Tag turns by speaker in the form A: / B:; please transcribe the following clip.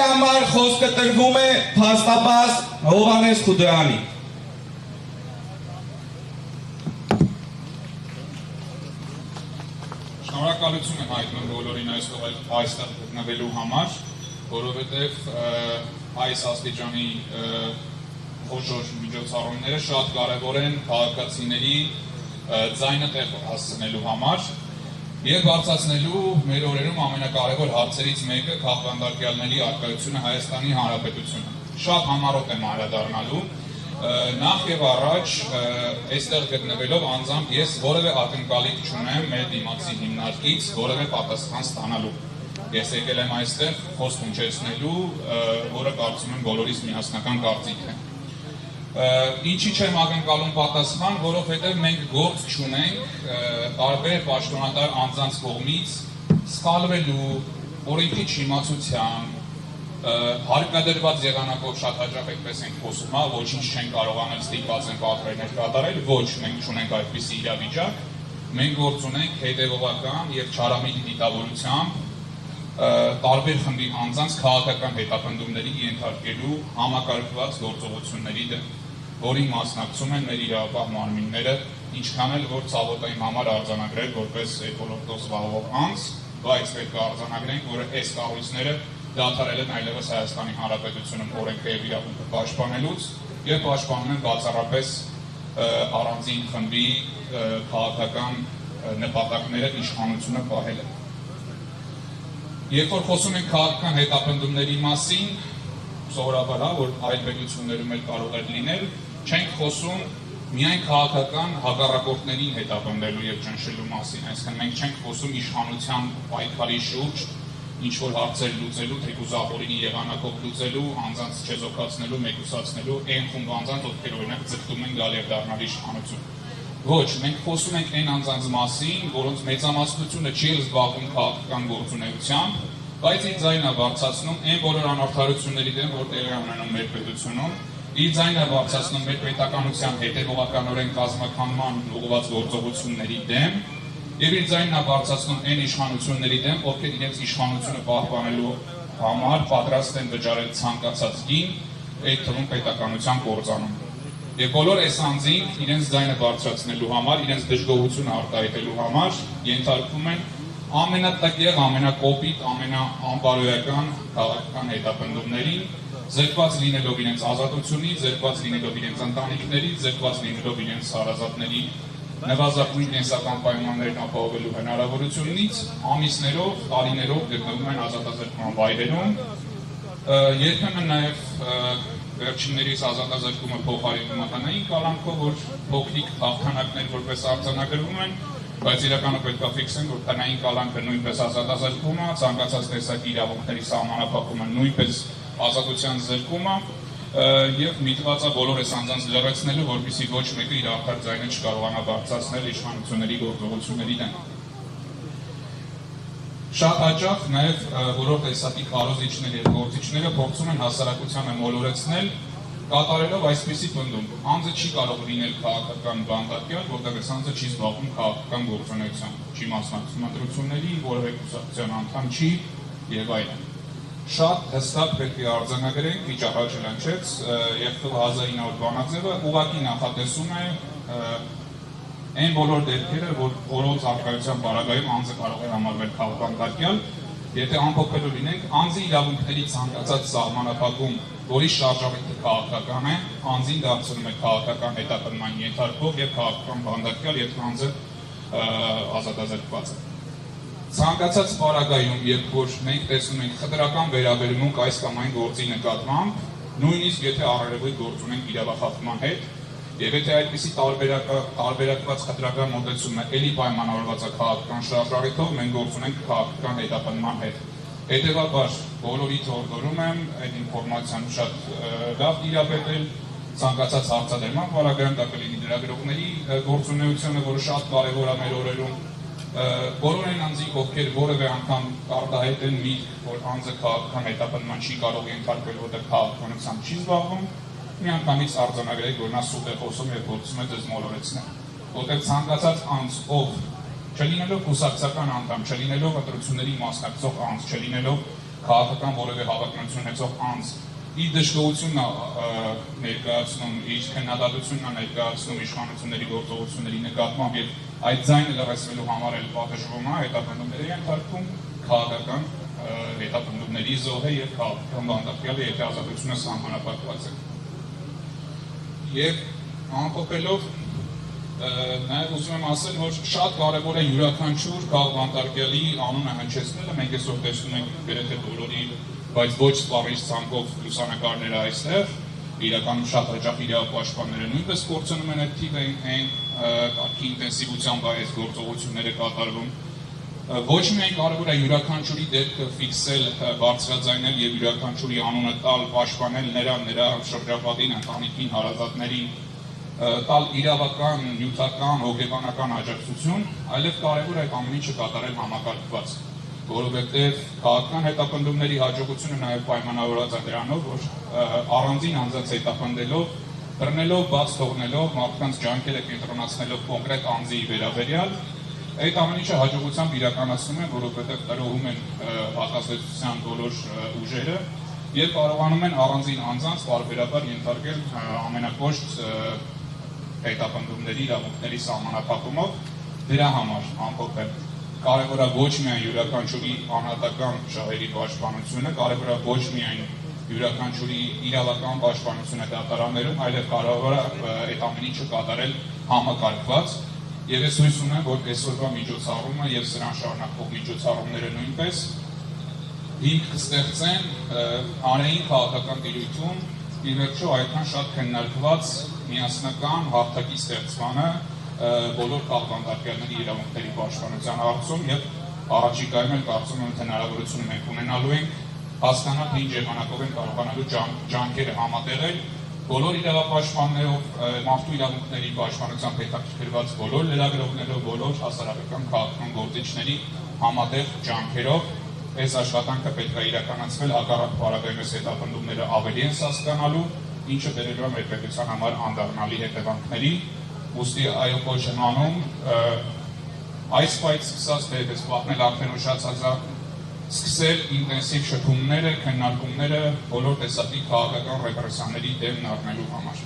A: համար խոսքը տրվում է փաստաբազ Հովհաննես Խուդոյանի։
B: Շնորհակալություն եմ հայտնում բոլորին այստեղ գտնվելու համար, որովհետև այս աստիճանի խոշոր միջոցառումները շատ կարևոր են քաղաքացիների ձայնը տեղ հասցնելու համար եւ բարձրացնելու մեր օրերում ամենակարևոր հարցերից մեկը քաղաքանդարկյալների արկայությունը Հայաստանի Հանրապետությունը։ Շատ համառոտ եմ անդրադառնալու։ Նախ եւ առաջ այստեղ գտնվելով անձամբ ես որևէ ակնկալիք չունեմ մեր դիմացի հիմնարկից որևէ պատասխան ստանալու։ Ես եկել եմ այստեղ խոսք հնչեցնելու, որը կարծում եմ բոլորիս միասնական կարծիք է։ Ինչի չեմ ակնկալում պատասխան, որովհետև մենք գործ չունենք տարբեր պաշտոնատար անձանց կողմից սխալվելու, օրենքի չիմացության, հարկադրված եղանակով շատ հաճախ այդպես ենք խոսում, ոչինչ չեն կարող անել, ստիպված են պատվերներ կատարել, ոչ, մենք չունենք այդպիսի իրավիճակ, մենք գործ ունենք հետևողական եւ չարամիտ դիտավորությամբ տարբեր խմբի անձանց քաղաքական հետապնդումների ենթարկելու համակարգված գործողությունների դեմ, որին մասնակցում են մեր իրավապահ մարմինները, ինչքան էլ որ ցավոտ եմ համար արձանագրել որպես էկոլոգիոս զբաղվող անձ, բայց պետք է արձանագրենք, որ այս կառույցները դադարել են այլևս Հայաստանի Հանրապետությունում օրենքը եւ իրավունքը պաշտպանելուց եւ պաշտպանում են բացառապես առանձին խմբի քաղաքական նպատակները իշխանությունը պահելը։ Երբ որ խոսում ենք քաղաքական հետապնդումների մասին, սովորաբար որ այլ պետություններում էլ կարող է լինել, չենք խոսում միայն քաղաքական հակառակորդներին հետապնդելու եւ ճնշելու մասին, այսինքն մենք չենք խոսում իշխանության պայքարի շուրջ ինչ-որ հարցեր լուծելու, թեկուզ ապօրինի եղանակով լուծելու, անձանց չեզոքացնելու, մեկուսացնելու, այն խումբ անձանց, ովքեր օրինակ ձգտում են գալ եւ դառնալ իշխանություն։ Ոչ, մենք խոսում ենք այն անձանց մասին, որոնց մեծամասնությունը չի զբաղվում քաղաքական գործունեությամբ, բայց իր ձայնը բարձրացնում այն բոլոր անարդարությունների դեմ, որ տեղի են ունենում մեր պետությունում, իր ձայնը բարձրացնում մեր պետականության հետևողականորեն կազմաքանման ուղղված գործողությունների դեմ, եւ իր ձայնը բարձրացնում այն իշխանությունների դեմ, ովքեր իրենց իշխանությունը պահպանելու համար պատրաստ են վճարել ցանկացած գին, այդ թվում պետականության կործանում։ Եվ բոլոր այս անձինք իրենց ձայնը բարձրացնելու համար, իրենց դժգոհությունը արտահայտելու համար ենթարկվում են ամենատկեղ, ամենակոպիտ, ամենաանբարոյական քաղաքական հետապնդումներին, զրկված լինելով իրենց ազատությունից, զրկված լինելով իրենց ընտանիքներից, զրկված լինելով իրենց հարազատների նվազագույն կենսական պայմաններն ապահովելու հնարավորությունից, ամիսներով, տարիներով գտնվում են ազատազրկման վայրերում, երբեմն նաև վերջիններիս ազատազրկումը փոխարինում տնային կալանքով, որ փոքրիկ հաղթանակներ որպես արձանագրվում են, բայց իրականում պետք է ֆիքսենք, որ տնային կալանքը նույնպես ազատազրկում է, ցանկացած տեսակի իրավունքների սահմանափակումը նույնպես ազատության զրկում է, եւ միտված է բոլոր այս անձանց լրացնելու, որպեսզի ոչ մեկը իր արդար ձայնը չկարողանա բարձրացնել իշխանությունների գործողությունների դեմ։ Շատ հաճախ նաև որոշ տեսակի քարոզիչներ եւ գործիչները փորձում են հասարակությանը մոլորեցնել, կատարելով այսպիսի պնդում. անձը չի կարող լինել քաղաքական բանտարկյալ, որտեղ այս անձը չի զբաղվում քաղաքական գործունեությամբ, չի մասնակցում ընտրությունների, որևէ կուսակցության անդամ չի եւ այլն։ Շատ հստակ պետք է արձանագրենք, քիչ առաջ հնչեց, Եղբոր 1900 բանաձևը ուղղակի նախատեսում է այն բոլոր դեպքերը, որոնց արկայության պարագայում անձը կարող է համարվել քաղաքանդարկյալ, եթե ամփոփելու լինենք, անձի իրավունքների ցանկացած սահմանափակում, որի շարժառիթը քաղաքական է, անձին դարձնում է քաղաքական հետապնդման ենթարկվող եւ քաղաքական բանդարկյալ, եթե անձը ազատազրկված է։ Ցանկացած պարագայում, երբ որ մենք տեսնում ենք խտրական վերաբերմունք այս կամ այն գործի նկատմամբ, նույնիսկ եթե առերևույթ գործ ունենք իրավախախտման հետ, եւ եթե այդպիսի տարբերակված խտրական մոտեցումը էլի պայմանավորված է քաղաքական շարժառիթով, մենք գործ ունենք քաղաքական հետապնդման հետ։ Հետևաբար բոլորիդ օրդորում եմ այդ ինֆորմացիան շատ լավ տիրապետել, ցանկացած հարցադրման պարագայում դա կլինի լրագրողների գործունեությունը, որը շատ կարևոր է մեր օրերում։ Բոլոր այն անձինք, ովքեր որևէ անգամ արտահայտեն միտք, որ անձը քաղաքական հետապնդման չի կարող ենթարկվել, որտեղ քաղաքականությամբ չի զբաղվում, միանգամից արձանագրեք, որ նա սուտ է խոսում եւ փորձում է ձեզ մոլորեցնել։ Որտեղ ցանկացած անձ, ով չլինելով կուսակցական անդամ, չլինելով ընտրությունների մասնակցող անձ, չլինելով քաղաքական որևէ հավակնություն ունեցող անձ իր դժգոհությունն է ներկայացնում, իր քննադատությունն է ներկայացնում իշխանությունների գործողությունների նկատմամբ եւ այդ ձայնը լրացվելու համար էլ պատժվում է, հետապնդումների ենթարկվում, քաղաքական հետապնդումների զոհ է եւ քաղաքական բանտարկյալ է, եթե ազատությունը սահմանափակված է։ Եվ ամփոփելով նաև ուզում եմ ասել, որ շատ կարևոր է յուրաքանչյուր քաղաք բանտարկյալի անունը հնչեցնելը, մենք այսօր տեսնում ենք գրեթե բոլորի, բայց ոչ սպառիչ ցանկով լուսանկարները այստեղ, իրականում շատ հաճախ իրավապաշտպանները նույնպես կորցնում են այդ թիվը այն կարգի ինտենսիվությամբ այս գործողությունները կատարվում։ Ոչ միայն կարևոր է յուրաքանչյուրի դեպքը ֆիքսել, բարձրաձայնել եւ յուրաքանչյուրի անունը տալ, պաշտպանել նրա շրջապատին, ընտանիքին, հարազատներին, տալ իրավական, նյութական, հոգեբանական աջակցություն, այլև կարևոր է այդ ամեն ինչը կատարել համակարգված, որովհետև քաղաքական հետապնդումների հաջողությունը նաև պայմանավորված է դրանով, որ առանձին անձանց հետապնդելով, բռնելով, բաց թողնելով, մարդկանց ջանքերը կենտրոնացնելով կոնկրետ անձի վերաբերյալ, այդ ամեն ինչը հաջողությամբ իրականացնում են, որովհետև տրոհում են հակազդեցության բոլոր ուժերը եւ կարողանում են առանձին անձանց բարբերաբար ենթարկել ամենակոշտ հետապնդումների իրավունքների սահմանափակումով դրա համար ամփոփել կարևոր է ոչ միայն յուրաքանչյուրի անհատական շահերի պաշտպանությունը, կարևոր է ոչ միայն յուրաքանչյուրի իրավական պաշտպանությունը դատարաններում, այլև կարևոր է այդ ամեն ինչը կատարել համակարգված եւ ես հույս ունեմ, որ այսօրվա միջոցառումը եւ սրան շարունակվող միջոցառումները նույնպես հիմք կստեղծեն հանրային քաղաքական տիրույթում ի վերջո այդքան շատ քննարկված միասնական հարթակի ստեղծմանը բոլոր քաղաքական իրավունքների պաշտպանության հարցում եւ առաջիկայում էլ կարծում եմ հնարավորություն մենք ունենալու ենք հասկանալ թե ինչ ժամանակով են կարողանալու ջանքերը համատեղել բոլոր իրավապաշտպաններով, մարդու իրավունքների պաշտպանությամբ հետաքրքրված բոլոր լրագրողներով, բոլոր հասարակական քաղաքական գործիչների համատեղ ջանքերով այս աշխատանքը պետք է իրականացվել հակառակ պարագայումս հետապնդումները ավելի են հասկանալու, ինչը բերելու է մեր պետության համար անդառնալի հետևանքների, ուստի այո կոչ եմ անում, այս պայծ սկսած թե դες պահնել արդեն ուշացած է սկսել ինտենսիվ շփումները, քննարկումները բոլոր տեսակի քաղաքական ռեպրեսիաների դեմ առնելու համար։